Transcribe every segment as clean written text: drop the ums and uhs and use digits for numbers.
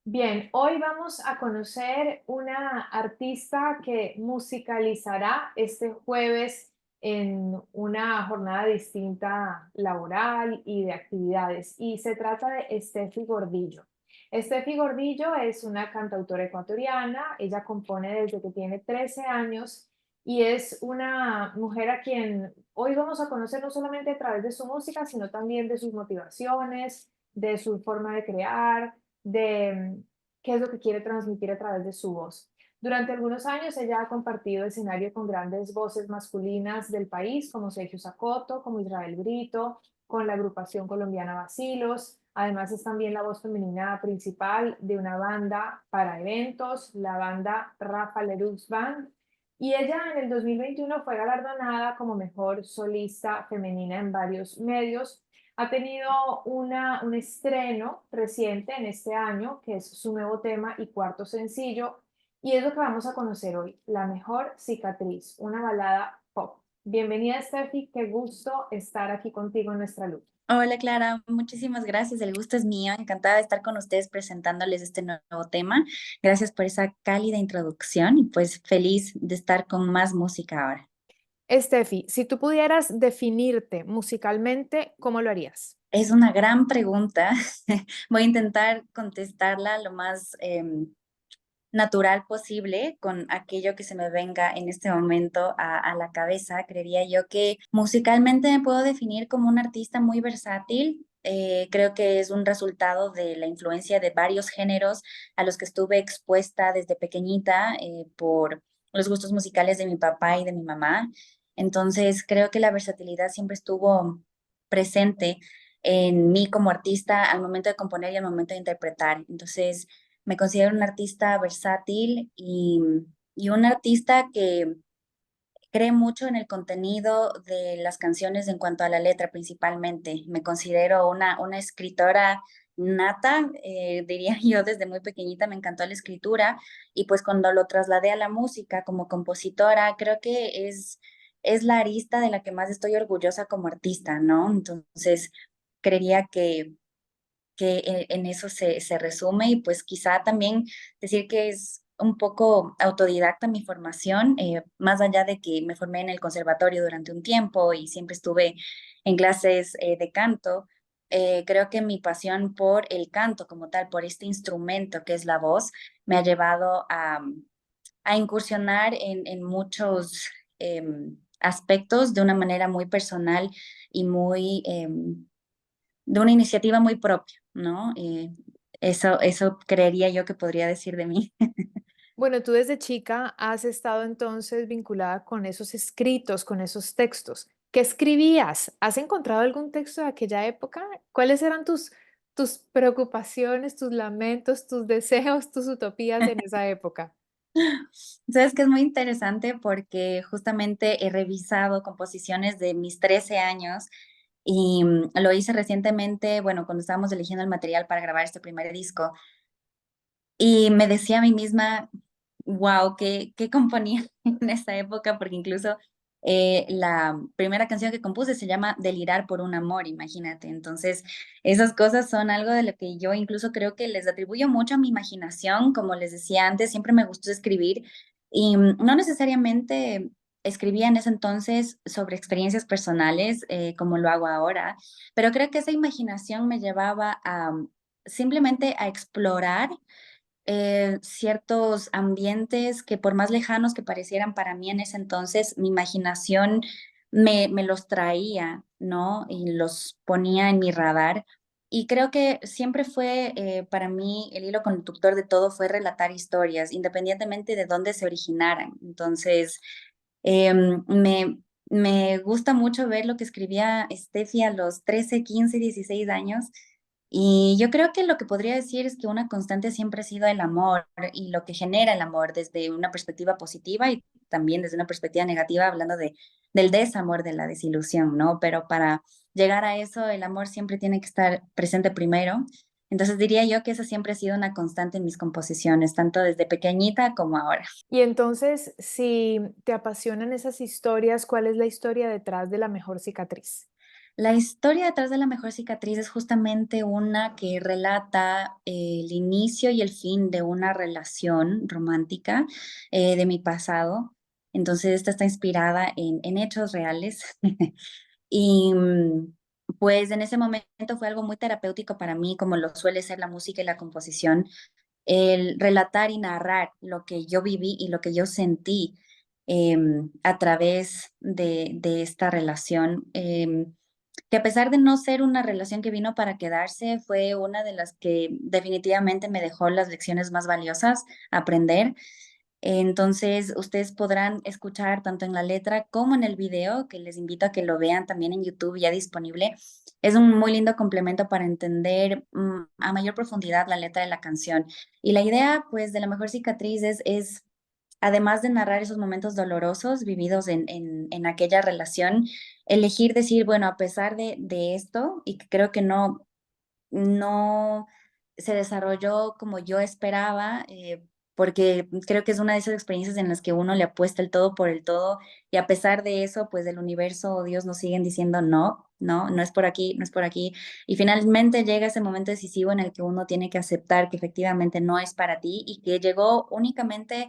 Bien, hoy vamos a conocer una artista que musicalizará este jueves en una jornada distinta laboral y de actividades. Y se trata de Steffi Gordillo. Steffi Gordillo es una cantautora ecuatoriana. Ella compone desde que tiene 13 años y es una mujer a quien hoy vamos a conocer no solamente a través de su música, sino también de sus motivaciones, de su forma de crear, de qué es lo que quiere transmitir a través de su voz. Durante algunos años ella ha compartido escenario con grandes voces masculinas del país, como Sergio Sacoto, como Israel Brito, con la agrupación colombiana Bacilos. Además es también la voz femenina principal de una banda para eventos, la banda Rafa Lerux Band. Y ella en el 2021 fue galardonada como mejor solista femenina en varios medios. Ha tenido un estreno reciente en este año, que es su nuevo tema y cuarto sencillo, y es lo que vamos a conocer hoy, La Mejor Cicatriz, una balada pop. Bienvenida, Steffi, qué gusto estar aquí contigo en nuestra luz. Hola Clara, muchísimas gracias. El gusto es mío. Encantada de estar con ustedes presentándoles este nuevo tema. Gracias por esa cálida introducción y pues feliz de estar con más música ahora. Steffi, si tú pudieras definirte musicalmente, ¿cómo lo harías? Es una gran pregunta. Voy a intentar contestarla lo más natural posible con aquello que se me venga en este momento a la cabeza. Creería yo que musicalmente me puedo definir como un artista muy versátil. Creo que es un resultado de la influencia de varios géneros a los que estuve expuesta desde pequeñita por los gustos musicales de mi papá y de mi mamá. Entonces, creo que la versatilidad siempre estuvo presente en mí como artista al momento de componer y al momento de interpretar. Entonces, me considero un artista versátil y un artista que cree mucho en el contenido de las canciones en cuanto a la letra principalmente. Me considero una escritora nata, diría yo desde muy pequeñita me encantó la escritura y pues cuando lo trasladé a la música como compositora, creo que es la arista de la que más estoy orgullosa como artista, ¿no? Entonces, creería que en eso se resume y pues quizá también decir que es un poco autodidacta mi formación, más allá de que me formé en el conservatorio durante un tiempo y siempre estuve en clases de canto. Creo que mi pasión por el canto como tal, por este instrumento que es la voz, me ha llevado a incursionar en muchos aspectos de una manera muy personal y muy de una iniciativa muy propia, ¿no? Eso creería yo que podría decir de mí. Bueno, tú desde chica has estado entonces vinculada con esos escritos, con esos textos. ¿Qué escribías? ¿Has encontrado algún texto de aquella época? ¿Cuáles eran tus preocupaciones, tus lamentos, tus deseos, tus utopías en esa época? Sabes que es muy interesante porque justamente he revisado composiciones de mis 13 años y lo hice recientemente, bueno, cuando estábamos eligiendo el material para grabar este primer disco y me decía a mí misma, wow, ¿qué componía en esa época? Porque incluso la primera canción que compuse se llama Delirar por un amor, imagínate. Entonces, esas cosas son algo de lo que yo incluso creo que les atribuyo mucho a mi imaginación. Como les decía antes, siempre me gustó escribir y no necesariamente escribía en ese entonces sobre experiencias personales como lo hago ahora, pero creo que esa imaginación me llevaba a simplemente a explorar ciertos ambientes que por más lejanos que parecieran para mí en ese entonces, mi imaginación me los traía, ¿no? Y los ponía en mi radar. Y creo que siempre fue para mí el hilo conductor de todo fue relatar historias, independientemente de dónde se originaran. Entonces, me gusta mucho ver lo que escribía Steffi a los 13, 15, 16 años y yo creo que lo que podría decir es que una constante siempre ha sido el amor y lo que genera el amor desde una perspectiva positiva y también desde una perspectiva negativa, hablando del desamor, de la desilusión, ¿no? Pero para llegar a eso, el amor siempre tiene que estar presente primero. Entonces diría yo que esa siempre ha sido una constante en mis composiciones, tanto desde pequeñita como ahora. Y entonces, si te apasionan esas historias, ¿cuál es la historia detrás de La Mejor Cicatriz? La historia detrás de La mejor cicatriz es justamente una que relata el inicio y el fin de una relación romántica de mi pasado. Entonces, esta está inspirada en hechos reales. Y pues en ese momento fue algo muy terapéutico para mí, como lo suele ser la música y la composición, el relatar y narrar lo que yo viví y lo que yo sentí a través de esta relación. Que a pesar de no ser una relación que vino para quedarse, fue una de las que definitivamente me dejó las lecciones más valiosas aprender. Entonces, ustedes podrán escuchar tanto en la letra como en el video, que les invito a que lo vean también en YouTube ya disponible. Es un muy lindo complemento para entender a mayor profundidad la letra de la canción. Y la idea, pues, de La mejor cicatriz es además de narrar esos momentos dolorosos vividos en aquella relación, elegir decir, bueno, a pesar de esto, y que creo que no se desarrolló como yo esperaba, porque creo que es una de esas experiencias en las que uno le apuesta el todo por el todo, y a pesar de eso, pues el universo o Dios nos siguen diciendo no, no, no es por aquí, no es por aquí, y finalmente llega ese momento decisivo en el que uno tiene que aceptar que efectivamente no es para ti y que llegó únicamente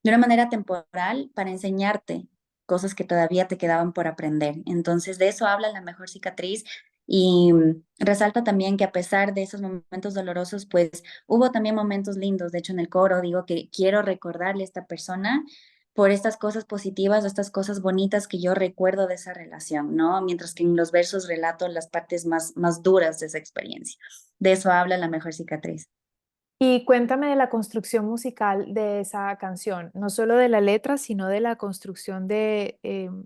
de una manera temporal para enseñarte cosas que todavía te quedaban por aprender. Entonces, de eso habla La mejor cicatriz y resalta también que a pesar de esos momentos dolorosos, pues hubo también momentos lindos. De hecho, en el coro digo que quiero recordarle a esta persona por estas cosas positivas, estas cosas bonitas que yo recuerdo de esa relación, ¿no? Mientras que en los versos relato las partes más duras de esa experiencia. De eso habla La mejor cicatriz. Y cuéntame de la construcción musical de esa canción, no solo de la letra, sino de la construcción de,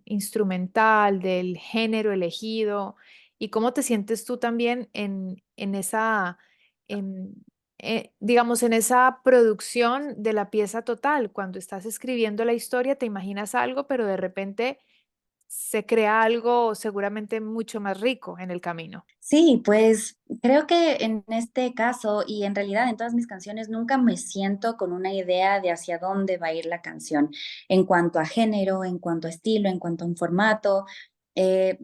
instrumental, del género elegido, y cómo te sientes tú también en esa, en, digamos, en esa producción de la pieza total. Cuando estás escribiendo la historia, te imaginas algo, pero de repente se crea algo seguramente mucho más rico en el camino. Sí, pues creo que en este caso y en realidad en todas mis canciones nunca me siento con una idea de hacia dónde va a ir la canción en cuanto a género, en cuanto a estilo, en cuanto a un formato.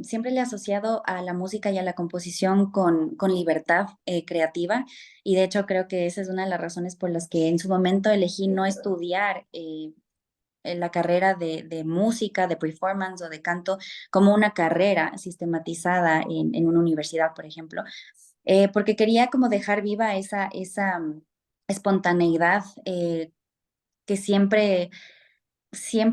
Siempre le he asociado a la música y a la composición con libertad creativa y de hecho creo que esa es una de las razones por las que en su momento elegí no estudiar en la carrera de música, de performance o de canto como una carrera sistematizada en una universidad, por ejemplo, porque quería como dejar viva esa espontaneidad que siempre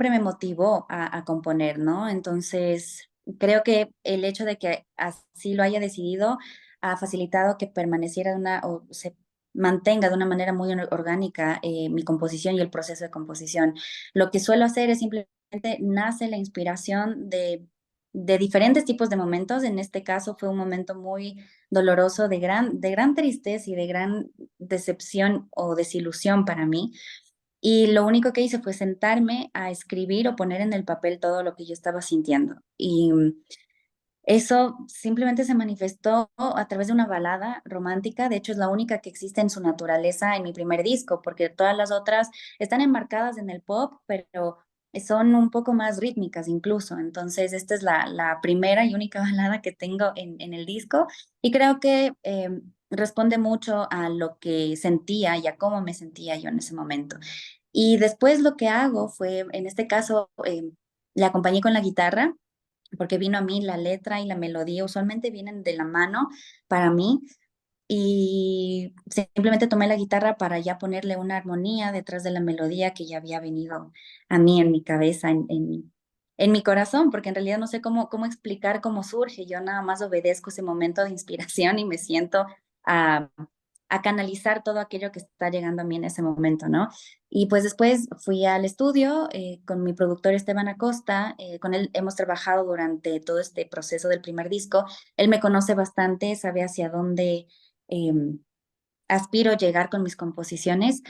me motivó a componer, ¿no? Entonces, creo que el hecho de que así lo haya decidido ha facilitado que permaneciera o se mantenga de una manera muy orgánica mi composición y el proceso de composición. Lo que suelo hacer es simplemente nace la inspiración de diferentes tipos de momentos. En este caso fue un momento muy doloroso, de gran tristeza y de gran decepción o desilusión para mí y lo único que hice fue sentarme a escribir o poner en el papel todo lo que yo estaba sintiendo. Y eso simplemente se manifestó a través de una balada romántica. De hecho, es la única que existe en su naturaleza en mi primer disco, porque todas las otras están enmarcadas en el pop, pero son un poco más rítmicas incluso. Entonces, esta es la primera y única balada que tengo en el disco y creo que responde mucho a lo que sentía y a cómo me sentía yo en ese momento. Y después lo que hago fue, en este caso, le acompañé con la guitarra, porque vino a mí la letra y la melodía, usualmente vienen de la mano para mí, y simplemente tomé la guitarra para ya ponerle una armonía detrás de la melodía que ya había venido a mí en mi cabeza, en mi corazón, porque en realidad no sé cómo explicar cómo surge, yo nada más obedezco ese momento de inspiración y me siento a, a canalizar todo aquello que está llegando a mí en ese momento, ¿no? Y pues después fui al estudio con mi productor Esteban Acosta, con él hemos trabajado durante todo este proceso del primer disco, él me conoce bastante, sabe hacia dónde em, aspiro llegar con mis composiciones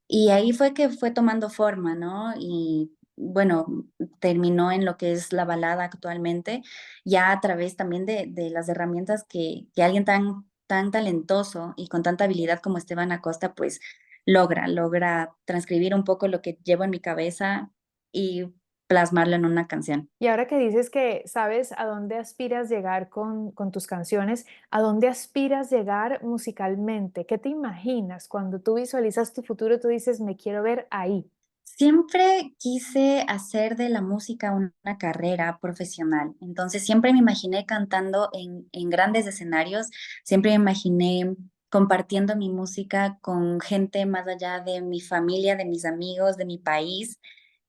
y ahí fue que fue tomando forma, ¿no? Y bueno, terminó en lo que es la balada actualmente, ya a través también de las herramientas que alguien tan talentoso y con tanta habilidad como Esteban Acosta, pues logra transcribir un poco lo que llevo en mi cabeza y plasmarlo en una canción. Y ahora que dices que sabes a dónde aspiras llegar con tus canciones, ¿a dónde aspiras llegar musicalmente? ¿Qué te imaginas cuando tú visualizas tu futuro? Tú dices, me quiero ver ahí. Siempre quise hacer de la música una carrera profesional, entonces siempre me imaginé cantando en grandes escenarios, siempre me imaginé compartiendo mi música con gente más allá de mi familia, de mis amigos, de mi país.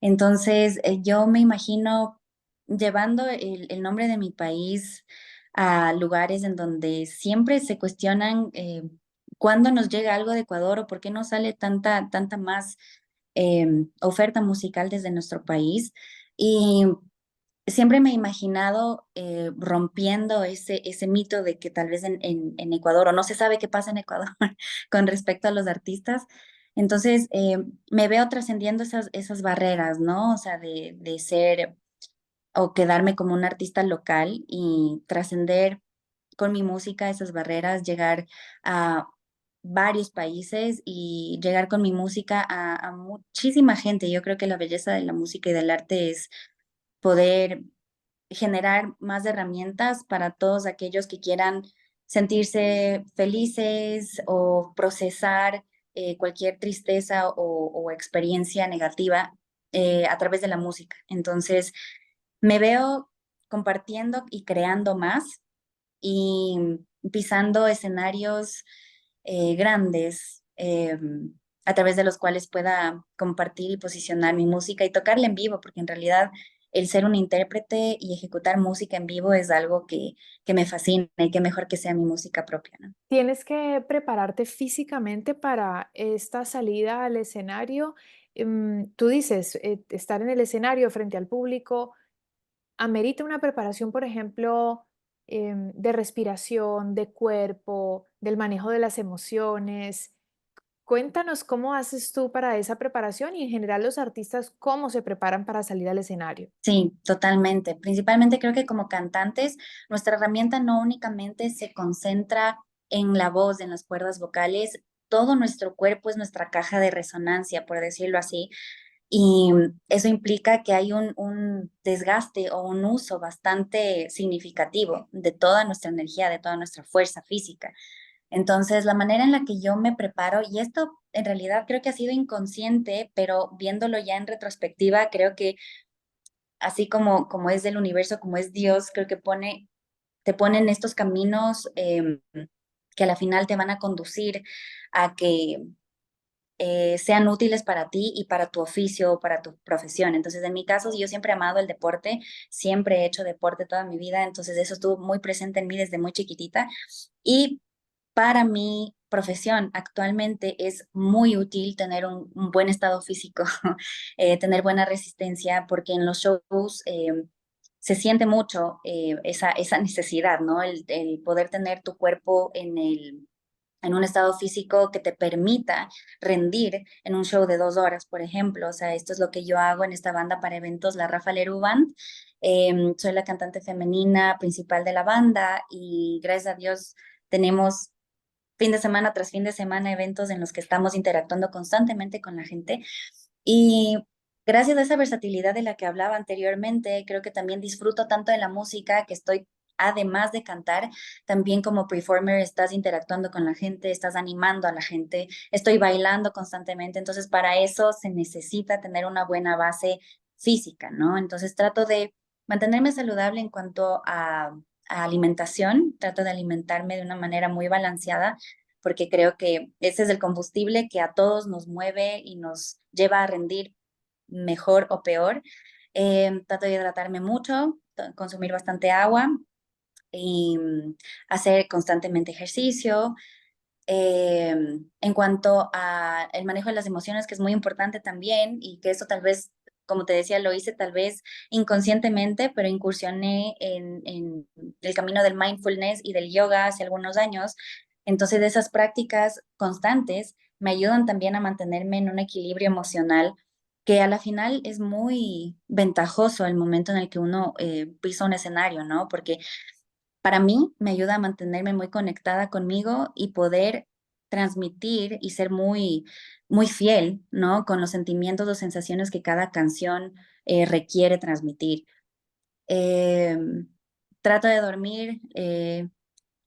Entonces yo me imagino llevando el nombre de mi país a lugares en donde siempre se cuestionan cuándo nos llega algo de Ecuador o por qué no sale tanta más oferta musical desde nuestro país. Y siempre me he imaginado rompiendo ese mito de que tal vez en Ecuador, o no se sabe qué pasa en Ecuador con respecto a los artistas. Entonces, me veo trascendiendo esas barreras, ¿no? O sea, de ser o quedarme como un artista local y trascender con mi música esas barreras, llegar a varios países y llegar con mi música a muchísima gente. Yo creo que la belleza de la música y del arte es poder generar más herramientas para todos aquellos que quieran sentirse felices o procesar cualquier tristeza o experiencia negativa a través de la música. Entonces, me veo compartiendo y creando más y pisando escenarios grandes a través de los cuales pueda compartir y posicionar mi música y tocarla en vivo, porque en realidad el ser un intérprete y ejecutar música en vivo es algo que me fascina y qué mejor que sea mi música propia, ¿no? Tienes que prepararte físicamente para esta salida al escenario. Tú dices, estar en el escenario frente al público amerita una preparación, por ejemplo, de respiración, de cuerpo, del manejo de las emociones. Cuéntanos cómo haces tú para esa preparación y en general los artistas cómo se preparan para salir al escenario. Sí, totalmente. Principalmente creo que como cantantes, nuestra herramienta no únicamente se concentra en la voz, en las cuerdas vocales, todo nuestro cuerpo es nuestra caja de resonancia, por decirlo así, y eso implica que hay un desgaste o un uso bastante significativo de toda nuestra energía, de toda nuestra fuerza física. Entonces, la manera en la que yo me preparo, y esto en realidad creo que ha sido inconsciente, pero viéndolo ya en retrospectiva, creo que así como es del universo, como es Dios, creo que te pone en estos caminos que a la final te van a conducir a que sean útiles para ti y para tu oficio o para tu profesión. Entonces, en mi caso, yo siempre he amado el deporte, siempre he hecho deporte toda mi vida, entonces eso estuvo muy presente en mí desde muy chiquitita. Y para mi profesión actualmente es muy útil tener un buen estado físico, tener buena resistencia, porque en los shows se siente mucho esa necesidad, ¿no? El poder tener tu cuerpo en un estado físico que te permita rendir en un show de 2 horas, por ejemplo. O sea, esto es lo que yo hago en esta banda para eventos, la Rafa Leru Band. Soy la cantante femenina principal de la banda y gracias a Dios tenemos fin de semana tras fin de semana eventos en los que estamos interactuando constantemente con la gente. Y gracias a esa versatilidad de la que hablaba anteriormente, creo que también disfruto tanto de la música que estoy, además de cantar, también como performer estás interactuando con la gente, estás animando a la gente, estoy bailando constantemente, entonces para eso se necesita tener una buena base física, ¿no? Entonces trato de mantenerme saludable en cuanto a alimentación, trato de alimentarme de una manera muy balanceada porque creo que ese es el combustible que a todos nos mueve y nos lleva a rendir mejor o peor. Trato de hidratarme mucho, consumir bastante agua y hacer constantemente ejercicio. En cuanto a el manejo de las emociones, que es muy importante también y que eso tal vez, como te decía, lo hice tal vez inconscientemente, pero incursioné en el camino del mindfulness y del yoga hace algunos años. Entonces, esas prácticas constantes me ayudan también a mantenerme en un equilibrio emocional que a la final es muy ventajoso el momento en el que uno pisa un escenario, ¿no? Porque para mí me ayuda a mantenerme muy conectada conmigo y poder transmitir y ser muy fiel, ¿no? Con los sentimientos o sensaciones que cada canción requiere transmitir. Eh, Trato de dormir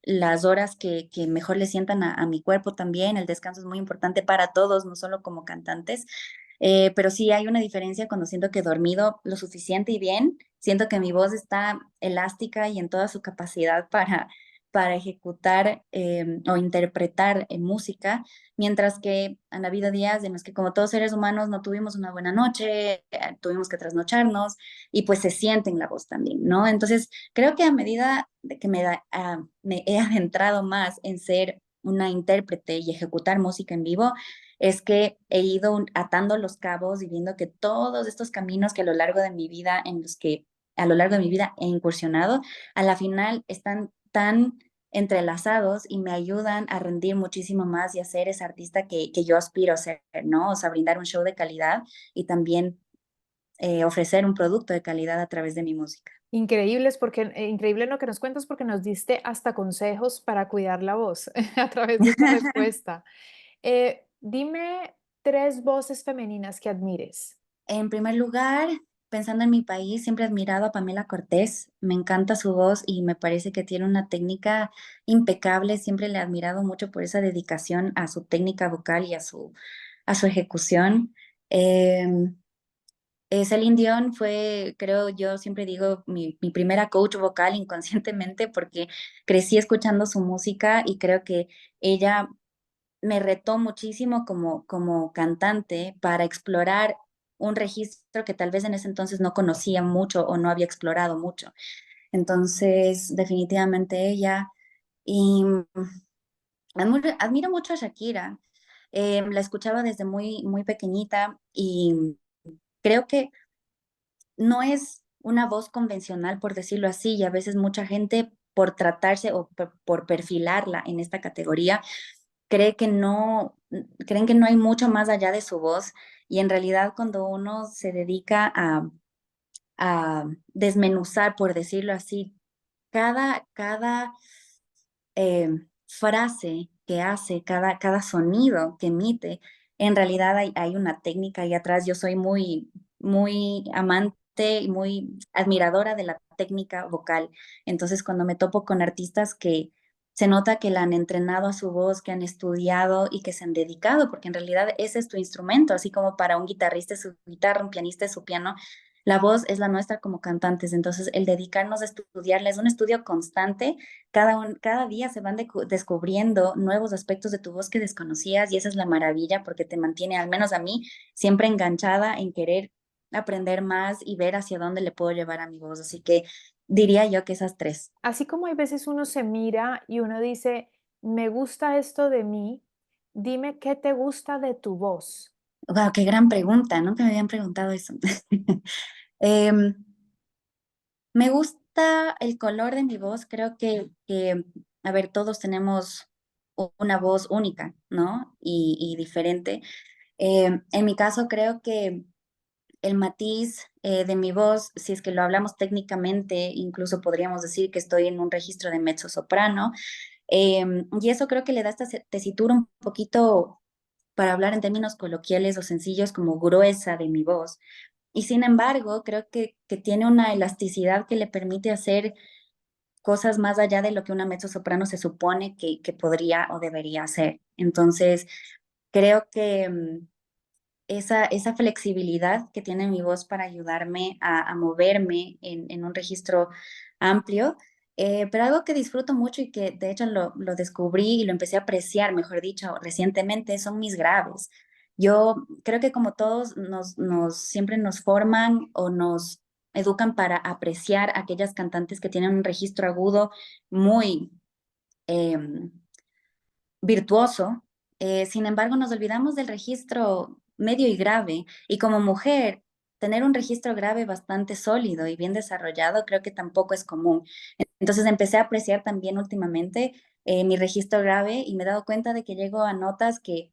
las horas que mejor le sientan a mi cuerpo también. El descanso es muy importante para todos, no solo como cantantes. Pero sí hay una diferencia cuando siento que he dormido lo suficiente y bien, siento que mi voz está elástica y en toda su capacidad para ejecutar o interpretar música, mientras que han habido días en los que como todos seres humanos no tuvimos una buena noche, tuvimos que trasnocharnos y pues se siente en la voz también, ¿no? Entonces, creo que a medida de que me he adentrado más en ser una intérprete y ejecutar música en vivo, es que he ido atando los cabos y viendo que todos estos caminos que a lo largo de mi vida, en los que a lo largo de mi vida he incursionado, a la final están tan entrelazados y me ayudan a rendir muchísimo más y a ser esa artista que yo aspiro a ser, ¿no? O sea, brindar un show de calidad y también ofrecer un producto de calidad a través de mi música. Increíbles porque increíble lo que nos cuentas porque nos diste hasta consejos para cuidar la voz a través de esta respuesta. Dime 3 voces femeninas que admires. En primer lugar, pensando en mi país, siempre he admirado a Pamela Cortés. Me encanta su voz y me parece que tiene una técnica impecable. Siempre le he admirado mucho por esa dedicación a su técnica vocal y a su ejecución. Em, Celine Dion fue, creo yo, siempre digo, mi primera coach vocal inconscientemente porque crecí escuchando su música y creo que ella me retó muchísimo como cantante para explorar un registro que tal vez en ese entonces no conocía mucho o no había explorado mucho. Entonces, definitivamente ella. Y admiro mucho a Shakira. La escuchaba desde muy pequeñita y creo que no es una voz convencional, por decirlo así, y a veces mucha gente por tratarse o por perfilarla en esta categoría creen que no hay mucho más allá de su voz y en realidad cuando uno se dedica a desmenuzar, por decirlo así, cada frase que hace, cada sonido que emite, en realidad hay una técnica ahí atrás. Yo soy muy amante y muy admiradora de la técnica vocal. Entonces, cuando me topo con artistas que se nota que la han entrenado a su voz, que han estudiado y que se han dedicado, porque en realidad ese es tu instrumento, así como para un guitarrista es su guitarra, un pianista es su piano, la voz es la nuestra como cantantes. Entonces, el dedicarnos a estudiarla es un estudio constante. Cada día se van descubriendo nuevos aspectos de tu voz que desconocías y esa es la maravilla porque te mantiene, al menos a mí, siempre enganchada en querer aprender más y ver hacia dónde le puedo llevar a mi voz. Así que diría yo que esas tres. Así como hay veces uno se mira y uno dice, me gusta esto de mí, dime qué te gusta de tu voz. Wow, qué gran pregunta, nunca me habían preguntado eso. Em, Me gusta el color de mi voz, creo a ver, todos tenemos una voz única, ¿no? Y diferente. En mi caso, creo que el matiz de mi voz, si es que lo hablamos técnicamente, incluso podríamos decir que estoy en un registro de mezzosoprano, y eso creo que le da esta tesitura un poquito, para hablar en términos coloquiales o sencillos, como gruesa de mi voz. Y sin embargo, creo que tiene una elasticidad que le permite hacer cosas más allá de lo que una mezzosoprano se supone que podría o debería hacer. Entonces, creo que esa flexibilidad que tiene mi voz para ayudarme a moverme en un registro amplio, pero algo que disfruto mucho y que de hecho lo descubrí y lo empecé a apreciar, mejor dicho, recientemente, son mis graves. Yo creo que como todos siempre nos forman o nos educan para apreciar aquellas cantantes que tienen un registro agudo muy em, virtuoso. Sin embargo, nos olvidamos del registro medio y grave. Y como mujer, tener un registro grave bastante sólido y bien desarrollado creo que tampoco es común. Entonces empecé a apreciar también últimamente mi registro grave y me he dado cuenta de que llego a notas que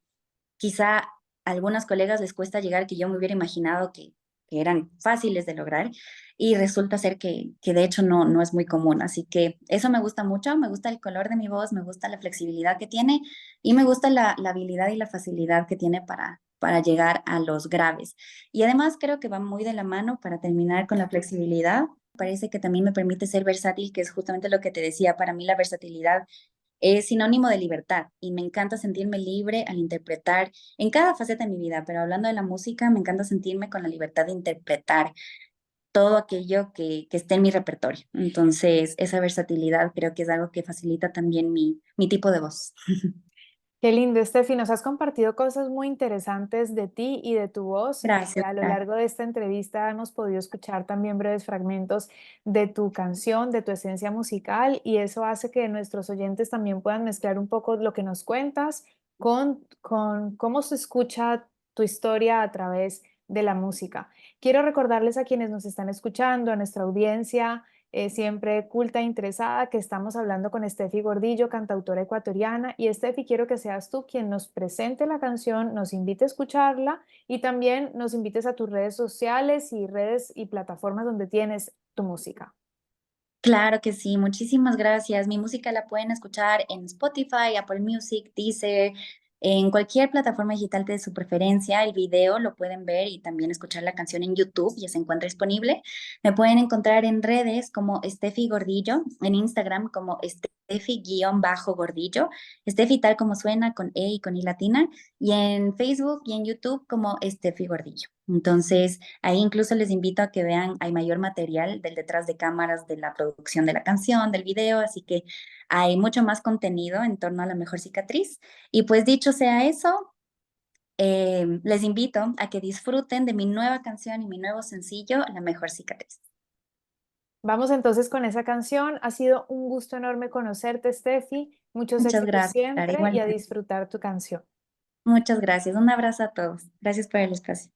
quizá a algunas colegas les cuesta llegar, que yo me hubiera imaginado que eran fáciles de lograr y resulta ser que de hecho no es muy común. Así que eso me gusta mucho, me gusta el color de mi voz, me gusta la flexibilidad que tiene y me gusta la habilidad y la facilidad que tiene para llegar a los graves. Y además creo que va muy de la mano para terminar con la flexibilidad. Parece que también me permite ser versátil, que es justamente lo que te decía. Para mí la versatilidad es sinónimo de libertad y me encanta sentirme libre al interpretar en cada faceta de mi vida, pero hablando de la música, me encanta sentirme con la libertad de interpretar todo aquello que esté en mi repertorio. Entonces, esa versatilidad creo que es algo que facilita también mi tipo de voz. Qué lindo, Steffi. Nos has compartido cosas muy interesantes de ti y de tu voz. Gracias, A lo Cari. largo de esta entrevista hemos podido escuchar también breves fragmentos de tu canción, de tu esencia musical, y eso hace que nuestros oyentes también puedan mezclar un poco lo que nos cuentas con cómo se escucha tu historia a través de la música. Quiero recordarles a quienes nos están escuchando, a nuestra audiencia, siempre culta e interesada, que estamos hablando con Steffi Gordillo, cantautora ecuatoriana. Y Steffi, quiero que seas tú quien nos presente la canción, nos invite a escucharla y también nos invites a tus redes sociales y redes y plataformas donde tienes tu música. Claro que sí, muchísimas gracias. Mi música la pueden escuchar en Spotify, Apple Music, Deezer, en cualquier plataforma digital de su preferencia. El video lo pueden ver y también escuchar la canción en YouTube, ya se encuentra disponible. Me pueden encontrar en redes como Steffi Gordillo, en Instagram como Steffi-Gordillo, Steffi tal como suena, con E y con I latina, y en Facebook y en YouTube como Steffi Gordillo. Entonces, ahí incluso les invito a que vean, hay mayor material del detrás de cámaras de la producción de la canción, del video, así que hay mucho más contenido en torno a La Mejor Cicatriz. Y pues dicho sea eso, les invito a que disfruten de mi nueva canción y mi nuevo sencillo, La Mejor Cicatriz. Vamos entonces con esa canción. Ha sido un gusto enorme conocerte, Steffi. Muchos Muchas éxitos gracias, Clara. siempre y a Igualmente. disfrutar tu canción. Muchas gracias. Un abrazo a todos. Gracias por el espacio.